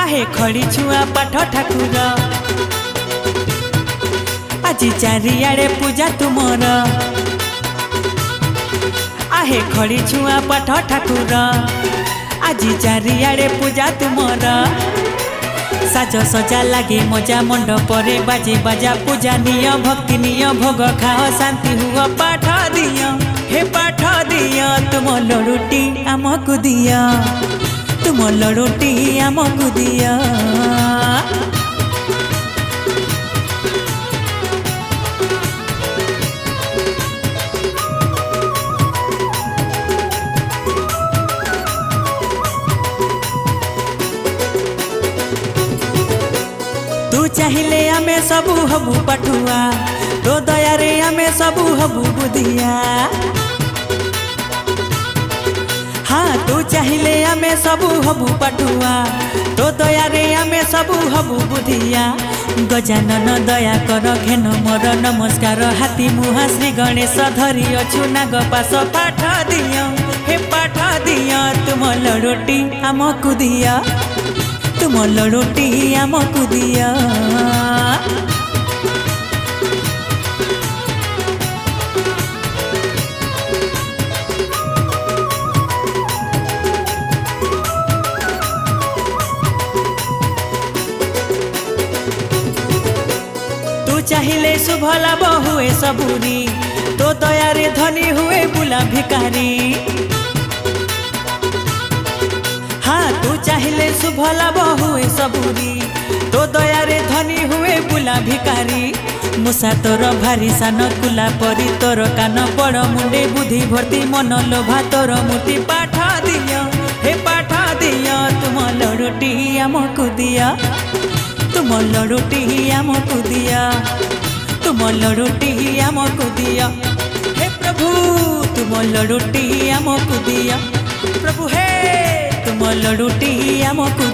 आहे खड़ी छुआ पाठ ठाकुर आज चारियाड़े पूजा तुमर आहे खड़ी छुआ पाठ ठाकुर आज चारियाड़े पूजा तुमर साज सजा लगे मजा मंडपरे बाजे बाजा पूजा निय भक्ति निय भोग खाओ शांति हुआ पाठ दिय हे पाठ दिय तुम लड़ुटी आमको दिय तुम लड़ुटी आमको दिय तू चाहिए आमे सबू हबू पठुआ तो दया रे आमे सबू हबू बुधिया हाँ तू चाहिए आमे सबू हबू पठुआ तो दया रे आमे सबू हबू बुधिया गजानन दया कर घेन मोर नमस्कार हाथी मुहा श्री गणेश धरी अछु नाग पास पाठ दिय हे पाठ दिय तुम लड़ोटी आमको दिया तुम लड़ोटी आमको दिया तू चाहिए शुभ लाभ हुए सबूरी तो दया रे धनी हुए बुला भिकारी हाँ तू चाहिए शुभ लाभ हुए सबूरी तो दया रे धनी हुए बुला भिकारी मुसा तोर भारी सान कुला परी तोर कान बड़ मुंडे बुद्धि भर्ती मन लोभा तोर मूर्ति पाठ दिय हे पाठ दिय तुम लड़ुटी आमको दिया तुम लड़ुटी आमको दिया तुम लड़ुटी आमको दिया हे प्रभु तुम लड़ुटी आमको दिया प्रभु हे तुम लड़ुटी आमको